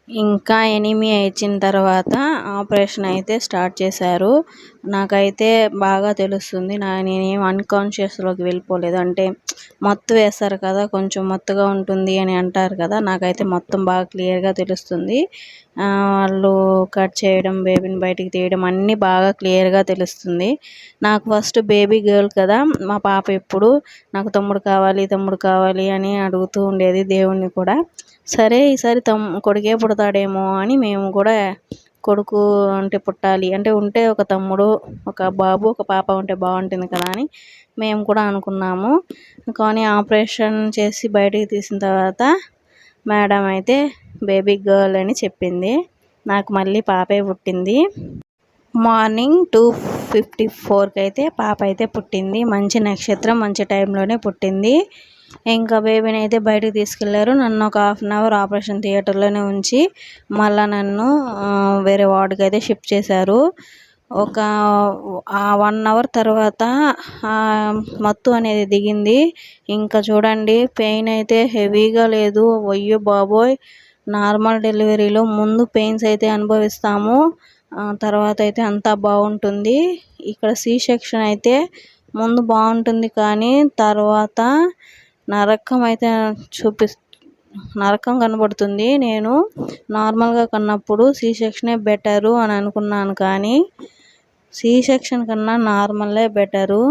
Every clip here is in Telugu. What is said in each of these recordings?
ఇంకా ఎనీమియా ఇచ్చిన తర్వాత ఆపరేషన్ అయితే స్టార్ట్ చేశారు. నాకైతే బాగా తెలుస్తుంది. నేనేం అన్‌కాన్షియస్‌లోకి వెళ్ళిపోలేదు. అంటే మత్తు వేస్తారు కదా, కొంచెం మత్తుగా ఉంటుంది అని అంటారు కదా, నాకైతే మొత్తం బాగా క్లియర్‌గా తెలుస్తుంది. వాళ్ళు కట్ చేయడం, బేబీని బయటికి తీయడం అన్నీ బాగా క్లియర్‌గా తెలుస్తుంది. నాకు ఫస్ట్ బేబీ గర్ల్ కదా, మా పాప ఎప్పుడు నాకు తమ్ముడు కావాలి తమ్ముడు కావాలి అని అడుగుతూ ఉండేది దేవుణ్ణి కూడా. సరే ఈసారి కొడుకే పుడతాడేమో అని మేము కూడా కొడుకు అంటే పుట్టాలి అంటే ఉంటే ఒక తమ్ముడు ఒక బాబు ఒక పాప ఉంటే బాగుంటుంది కదా అని మేము కూడా అనుకున్నాము. కానీ ఆపరేషన్ చేసి బయటికి తీసిన తర్వాత మేడం అయితే బేబీ గర్ల్ అని చెప్పింది. నాకు మళ్ళీ పాపే పుట్టింది. మార్నింగ్ 2:54కి అయితే పాప అయితే పుట్టింది. మంచి నక్షత్రం, మంచి టైంలోనే పుట్టింది. ఇంకా బేబీని అయితే బయటకు తీసుకెళ్లారు. నన్ను ఒక 1/2 అవర్ ఆపరేషన్ థియేటర్లోనే ఉంచి మళ్ళీ నన్ను వేరే వార్డుకి అయితే షిఫ్ట్ చేశారు. ఒక 1 అవర్ తర్వాత మత్తు అనేది దిగింది. ఇంకా చూడండి, పెయిన్ అయితే హెవీగా లేదు. అయ్యో బాబోయ్, నార్మల్ డెలివరీలో ముందు పెయిన్స్ అయితే అనుభవిస్తాము, తర్వాత అయితే అంతా బాగుంటుంది. ఇక్కడ సి సెక్షన్ అయితే ముందు బాగుంటుంది కానీ తర్వాత నరకం అయితే నరకం కనబడుతుంది. నేను నార్మల్గా కన్నప్పుడు సి సెక్షనే బెటరు అని అనుకున్నాను, కానీ సి సెక్షన్ కన్నా నార్మలే బెటరు.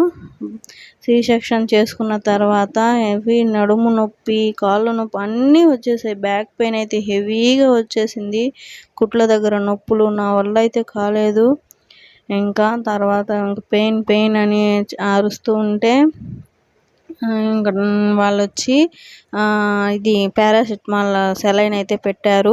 సి సెక్షన్ చేసుకున్న తర్వాత హెవీ నడుము నొప్పి, కాళ్ళు నొప్పి అన్నీ వచ్చేసాయి. బ్యాక్ పెయిన్ అయితే హెవీగా వచ్చేసింది. కుట్ల దగ్గర నొప్పులు నా వల్ల అయితే కాలేదు. ఇంకా తర్వాత పెయిన్ పెయిన్ అని అరుస్తూ ఉంటే ఇంకా వాళ్ళు వచ్చి ఇది పారాసిటమాల్ సెలైన్ అయితే పెట్టారు.